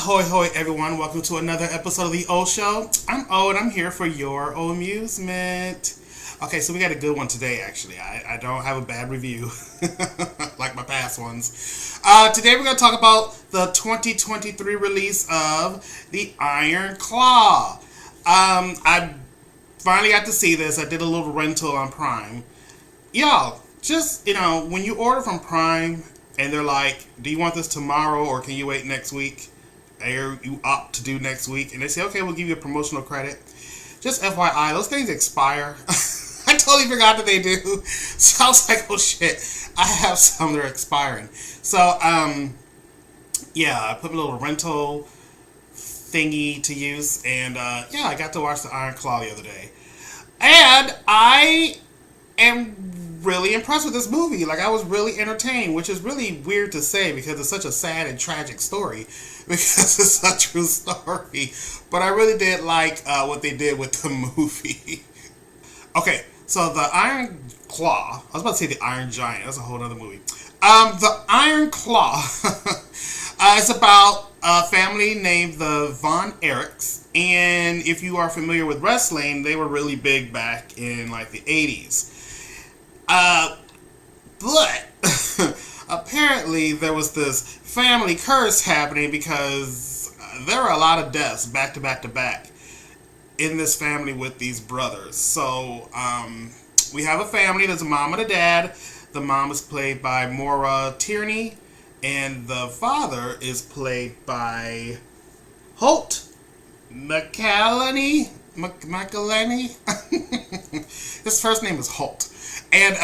Ahoy hoy everyone, welcome to another episode of the O Show. I'm O and I'm here for your amusement. Okay, so we got a good one today actually. I don't have a bad review like my past ones. Today we're going to talk about the 2023 release of The Iron Claw. I finally got to see this. I did a little rental on Prime. Y'all, just, when you order from Prime and they're like, do you want this tomorrow or can you wait next week? Or you opt to do next week, and they say, okay, we'll give you a promotional credit. Just FYI, those things expire. I totally forgot that they do. So I was like, oh shit, I have some that are expiring. So, I put a little rental thingy to use, and I got to watch The Iron Claw the other day. And I am really impressed with this movie. Like, I was really entertained, which is really weird to say because it's such a sad and tragic story. Because it's a true story. But I really did like what they did with the movie. Okay, so The Iron Claw. I was about to say The Iron Giant. That's a whole other movie. The Iron Claw. It's about a family named the Von Erichs. And if you are familiar with wrestling, they were really big back in like the 80s. But apparently there was this family curse happening because there were a lot of deaths back to back to back in this family with these brothers. So we have a family. There's a mom and a dad. The mom is played by Maura Tierney, and the father is played by Holt McCallany. His first name is Holt. And,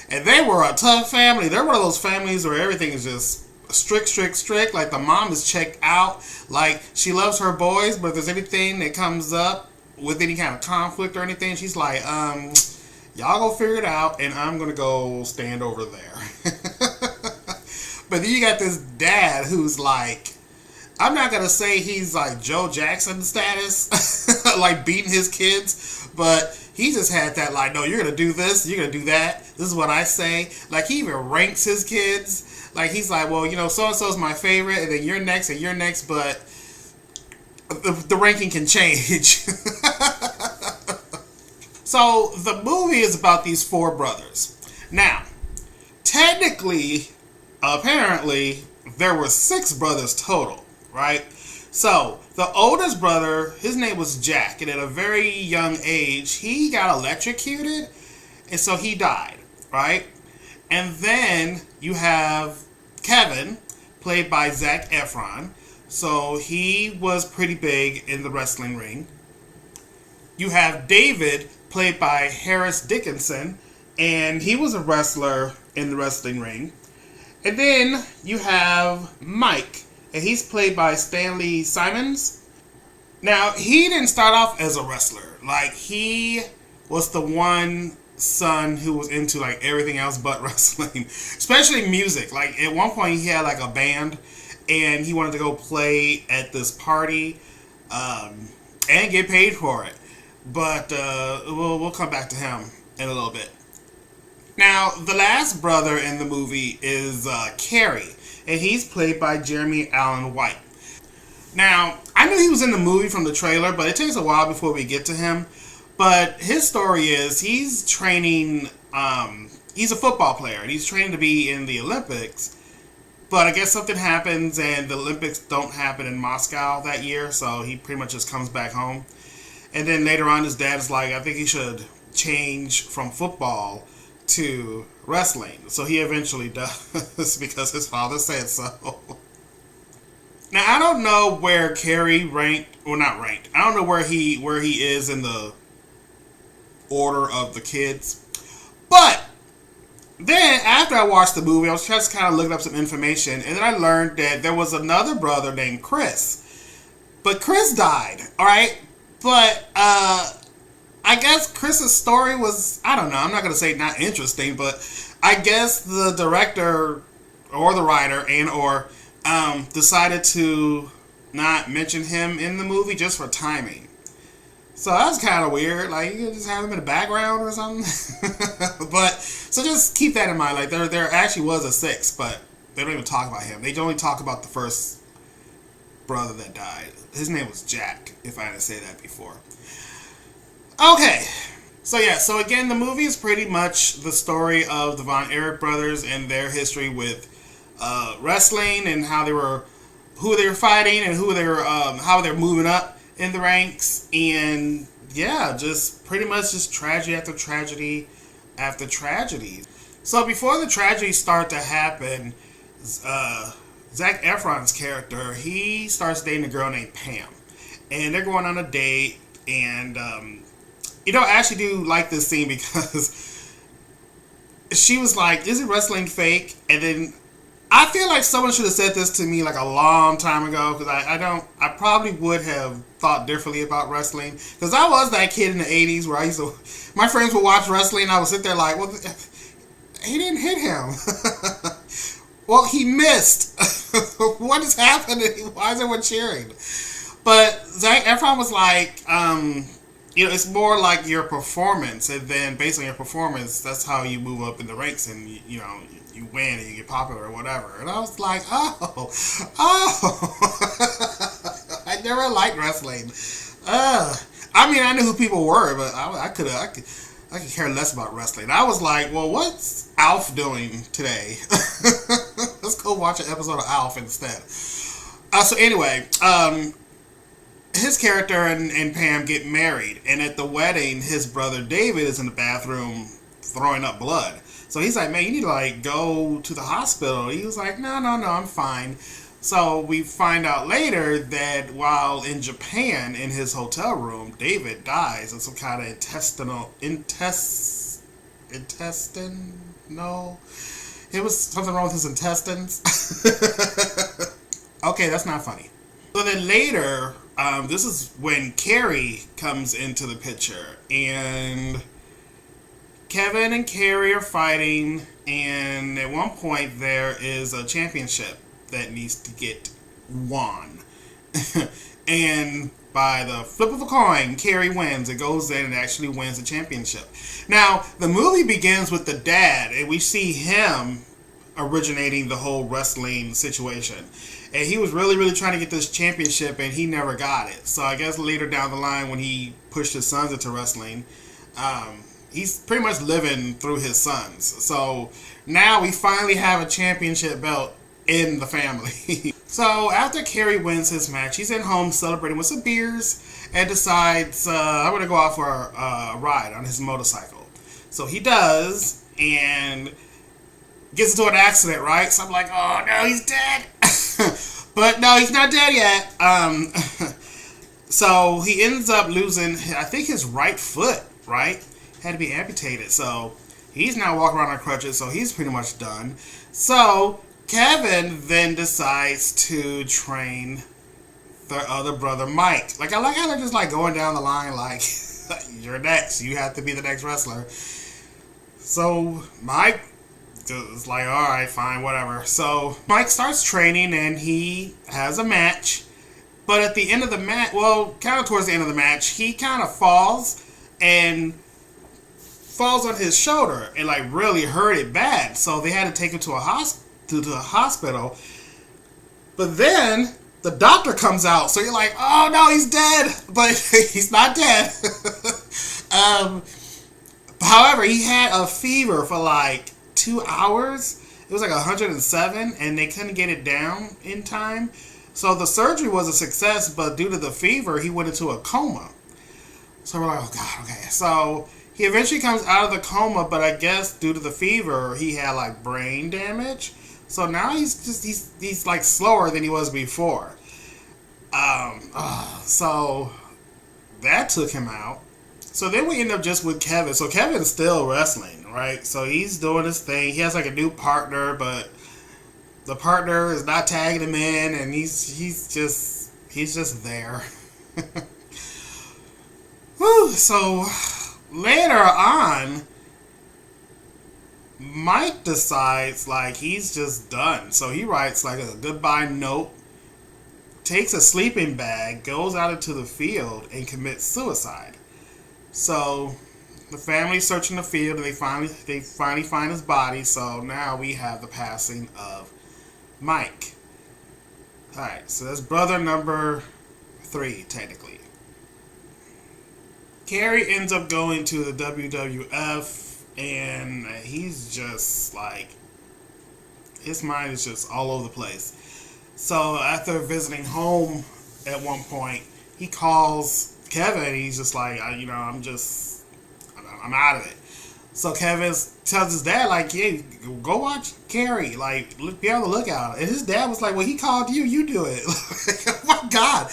and they were a tough family. They're one of those families where everything is just strict. Like, the mom is checked out. Like, she loves her boys, but if there's anything that comes up with any kind of conflict or anything, she's like, y'all go figure it out, and I'm gonna go stand over there. But then you got this dad who's like, I'm not gonna say he's like Joe Jackson status, like beating his kids, but he just had that, like, no, you're going to do this, you're going to do that, this is what I say. Like, he even ranks his kids. Like, he's like, well, so-and-so's my favorite, and then you're next, but the ranking can change. So, the movie is about these four brothers. Now, technically, apparently, there were 6 brothers total, right? So, the oldest brother, his name was Jack, and at a very young age, he got electrocuted, and so he died, right? And then you have Kevin, played by Zac Efron, so he was pretty big in the wrestling ring. You have David, played by Harris Dickinson, and he was a wrestler in the wrestling ring. And then you have Mike, and he's played by Stanley Simons. Now, he didn't start off as a wrestler. Like, he was the one son who was into, like, everything else but wrestling. Especially music. Like, at one point, he had, like, a band, and he wanted to go play at this party, and get paid for it. But, we'll come back to him in a little bit. Now, the last brother in the movie is, Carrie. And he's played by Jeremy Allen White. Now, I knew he was in the movie from the trailer, but it takes a while before we get to him. But his story is he's training, he's a football player, and he's training to be in the Olympics. But I guess something happens, and the Olympics don't happen in Moscow that year, so he pretty much just comes back home. And then later on, his dad is like, I think he should change from football to wrestling. So he eventually does because his father said so. Now, I don't know where Carrie ranked, well, not ranked. I don't know where he is in the order of the kids. But then after I watched the movie, I was just kind of looking up some information, and then I learned that there was another brother named Chris. But Chris died, all right? But I guess Chris's story was, I don't know, I'm not going to say not interesting, but I guess the director or the writer or decided to not mention him in the movie just for timing. So that's kind of weird. Like, you could just have him in the background or something. But, so just keep that in mind. Like, there actually was a 6, but they don't even talk about him. They only talk about the first brother that died. His name was Jack, if I didn't say that before. Okay. So yeah, so again, the movie is pretty much the story of the Von Erich brothers and their history with wrestling and who they were fighting and how they're moving up in the ranks, and yeah, just pretty much just tragedy after tragedy after tragedy. So before the tragedies start to happen, Zac Efron's character, he starts dating a girl named Pam, and they're going on a date, and I actually do like this scene because she was like, "Isn't wrestling fake?" And then I feel like someone should have said this to me like a long time ago, because I probably would have thought differently about wrestling, because I was that kid in the 80s where my friends would watch wrestling and I would sit there like, well, he didn't hit him. Well, he missed. What is happening? Why is everyone cheering? But Zac Efron was like, it's more like your performance, and then based on your performance, that's how you move up in the ranks, and you win and you get popular or whatever. And I was like, oh, I never liked wrestling. I mean, I knew who people were, but I could care less about wrestling. I was like, well, what's Alf doing today? Let's go watch an episode of Alf instead. So anyway, his character and Pam get married, and at the wedding, his brother David is in the bathroom throwing up blood. So he's like, man, you need to like go to the hospital. He was like, no, I'm fine. So we find out later that while in Japan in his hotel room, David dies of some kind of intestinal. It was something wrong with his intestines. Okay, that's not funny. So then later, this is when Carrie comes into the picture, and Kevin and Carrie are fighting, and at one point there is a championship that needs to get won. And by the flip of a coin, Carrie wins. It goes in and actually wins the championship. Now, the movie begins with the dad, and we see him originating the whole wrestling situation. And he was really, really trying to get this championship, and he never got it. So I guess later down the line, when he pushed his sons into wrestling, he's pretty much living through his sons. So now we finally have a championship belt in the family. So after Carrie wins his match, he's at home celebrating with some beers and decides, I'm going to go out for a ride on his motorcycle. So he does, and gets into an accident, right? So I'm like, oh no, he's dead. But no, he's not dead yet. So he ends up losing, I think, his right foot, right? Had to be amputated. So he's now walking around on crutches, so he's pretty much done. So Kevin then decides to train their other brother, Mike. Like, I like how they're just like going down the line, like, you're next. You have to be the next wrestler. So Mike is like, all right, fine, whatever. So Mike starts training, and he has a match. But at the end of the match, well, kind of towards the end of the match, he kind of falls on his shoulder and like really hurt it bad. So they had to take him to a hospital. But then the doctor comes out, so you're like, oh no, he's dead. But he's not dead. However, he had a fever for like 2 hours. It was like 107, and they couldn't get it down in time. So the surgery was a success, but due to the fever, he went into a coma. So we're like, oh god, okay. So he eventually comes out of the coma, but I guess due to the fever, he had like brain damage. So now he's like slower than he was before. So that took him out. So then we end up just with Kevin. So Kevin's still wrestling, right? So he's doing his thing. He has like a new partner, but the partner is not tagging him in, and he's just there. Whew, so later on, Mike decides like he's just done. So he writes like a goodbye note, takes a sleeping bag, goes out into the field, and commits suicide. So the family's searching the field, and they finally find his body. So now we have the passing of Mike. Alright, so that's brother number 3, technically. Kerry ends up going to the WWF, and he's just like, his mind is just all over the place. So after visiting home at one point, he calls Kevin. He's just like, I'm out of it. So Kevin tells his dad, like, yeah, go watch Carrie. Like, be on the lookout. And his dad was like, well, he called you. You do it. Like, oh, my God.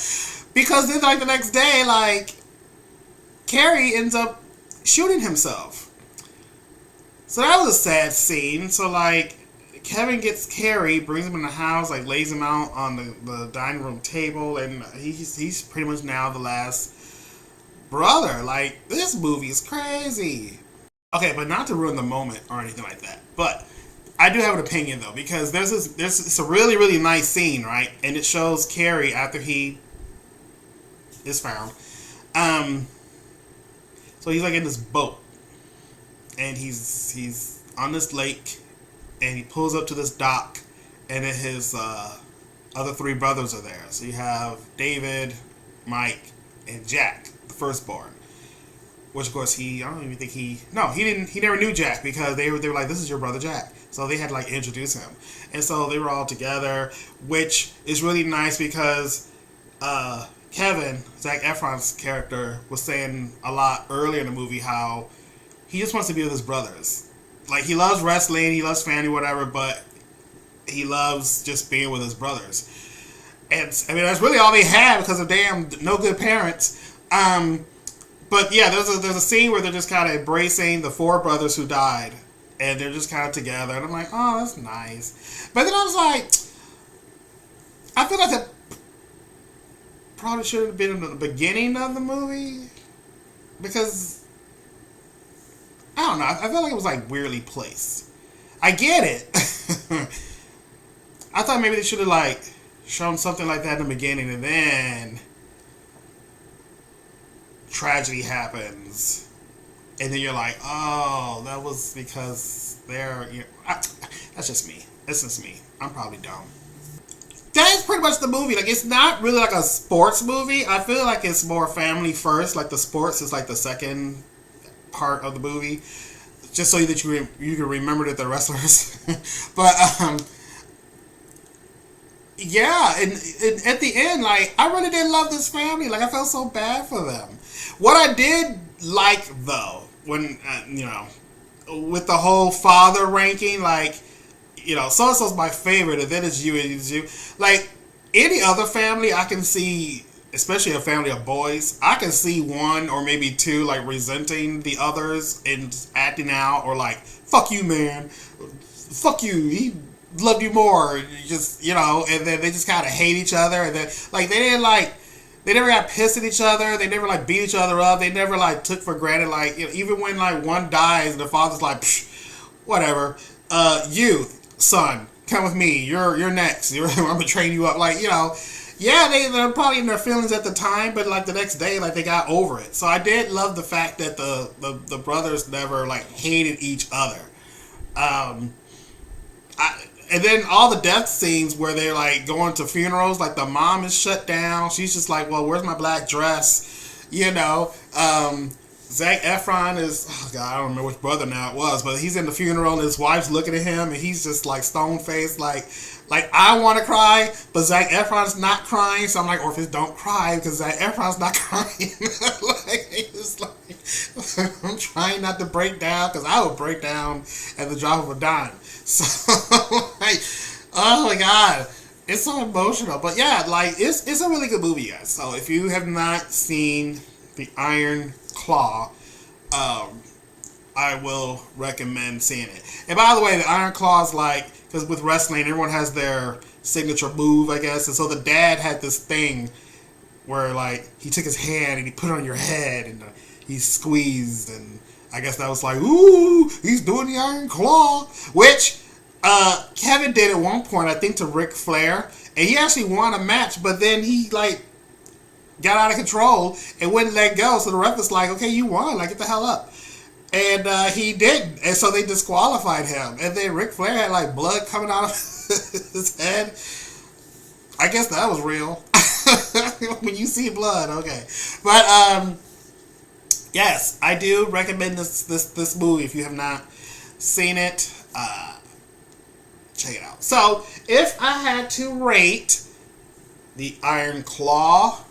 Because then, like, the next day, like, Carrie ends up shooting himself. So that was a sad scene. So, like, Kevin gets Carrie, brings him in the house, like, lays him out on the dining room table. And he's pretty much now the last brother. Like, this movie is crazy. Okay, but not to ruin the moment or anything like that. But I do have an opinion though, because there's a really, really nice scene, right? And it shows Carrie after he is found. So he's like in this boat, and he's on this lake, and he pulls up to this dock, and then his other 3 brothers are there. So you have David, Mike, and Jack, the firstborn. Which of course he never knew Jack, because they were like, this is your brother Jack. So they had to like introduce him. And so they were all together, which is really nice because Kevin, Zac Efron's character, was saying a lot earlier in the movie how he just wants to be with his brothers. Like, he loves wrestling, he loves family, whatever, but he loves just being with his brothers. And I mean, that's really all they had because of damn no good parents. But yeah, there's a scene where they're just kind of embracing the 4 brothers who died, and they're just kind of together, and I'm like, oh, that's nice. But then I was like, I feel like that probably should have been in the beginning of the movie, because I don't know, I felt like it was like weirdly placed. I get it. I thought maybe they should have like shown something like that in the beginning, and then tragedy happens, and then you're like, oh, that was because that's just me. That's just me. I'm probably dumb. That is pretty much the movie. Like, it's not really like a sports movie. I feel like it's more family first. Like, the sports is like the second part of the movie, just so that you can remember that they're wrestlers. But yeah, and at the end, like, I really did love this family. Like, I felt so bad for them. What I did like, though, when, with the whole father ranking, like, so-and-so's my favorite, and then it's you, and it's you. Like, any other family, I can see, especially a family of boys, I can see 1 or maybe 2, like, resenting the others and acting out, or like, fuck you, man. Fuck you. He loved you more. Just, and then they just kind of hate each other, and then, like, they never got pissed at each other. They never, like, beat each other up. They never, like, took for granted, like, even when, like, one dies and the father's like, whatever. You, son, come with me. You're next. I'm gonna train you up. Like, yeah, they're probably in their feelings at the time, but, like, the next day, like, they got over it. So I did love the fact that the brothers never, like, hated each other. And then all the death scenes where they're, like, going to funerals, like, the mom is shut down. She's just like, well, where's my black dress? Zac Efron is, oh God, I don't remember which brother now it was, but he's in the funeral and his wife's looking at him and he's just, like, stone-faced, like I want to cry, but Zac Efron's not crying, so I'm like, Orpheus, don't cry, because Zac Efron's not crying. Like, it's like, I'm trying not to break down, because I would break down at the drop of a dime. So, like, oh my God, it's so emotional. But yeah, like, it's a really good movie, guys. So if you have not seen The Iron Claw, I will recommend seeing it. And by the way, the Iron Claw is like, because with wrestling, everyone has their signature move, I guess. And so the dad had this thing where, like, he took his hand and he put it on your head and he squeezed, and I guess that was like, ooh, he's doing the Iron Claw, which Kevin did at one point, I think, to Ric Flair, and he actually won a match, but then he, like, got out of control and wouldn't let go, so the ref was like, okay, you won, like, get the hell up. And he didn't, and so they disqualified him, and then Ric Flair had, like, blood coming out of his head. I guess that was real. When you see blood, okay. But yes, I do recommend this movie if you have not seen it. Check it out. So, if I had to rate the Iron Claw,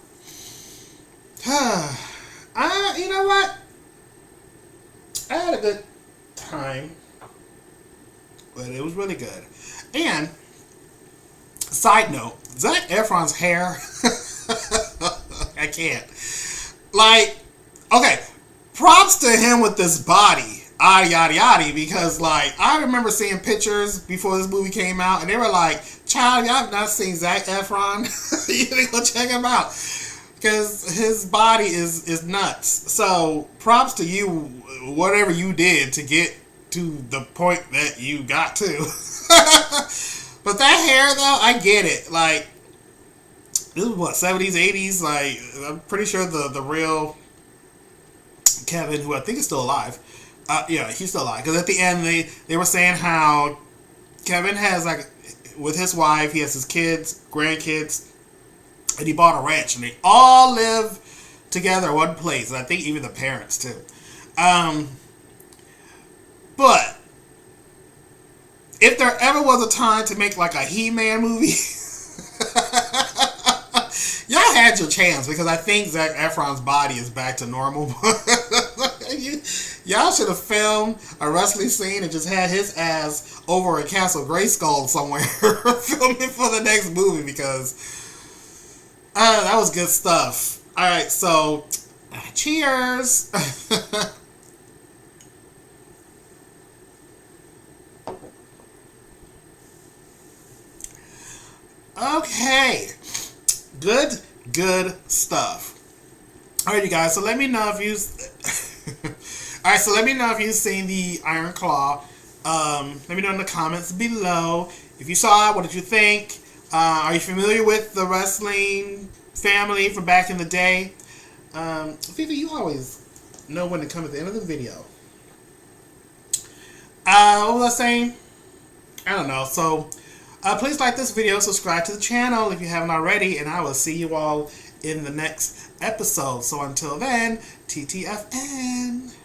you know what? I had a good time, but it was really good. And side note, Zac Efron's hair, I can't. Like, okay, props to him with this body, yada yada yada, because like I remember seeing pictures before this movie came out, and they were like, "Child, y'all have not seen Zac Efron? You need to go check him out." Because his body is nuts. So props to you, whatever you did to get to the point that you got to. But that hair, though, I get it. Like, this was what, 70s, 80s? Like, I'm pretty sure the real Kevin, who I think is still alive, yeah, he's still alive. Because at the end, they were saying how Kevin has, like, with his wife, he has his kids, grandkids, and he bought a ranch, and they all live together in one place, and I think even the parents too. But if there ever was a time to make like a He-Man movie, y'all had your chance, because I think Zac Efron's body is back to normal. Y'all should have filmed a wrestling scene and just had his ass over at Castle Grayskull somewhere filming for the next movie, because that was good stuff. Alright, so cheers. Okay. Good stuff. Alright, you guys, so let me know if you've seen the Iron Claw. Let me know in the comments below. If you saw it, what did you think? Are you familiar with the wrestling family from back in the day? Vivi, you always know when to come at the end of the video. What was I saying? I don't know. So, please like this video, subscribe to the channel if you haven't already, and I will see you all in the next episode. So until then, TTFN.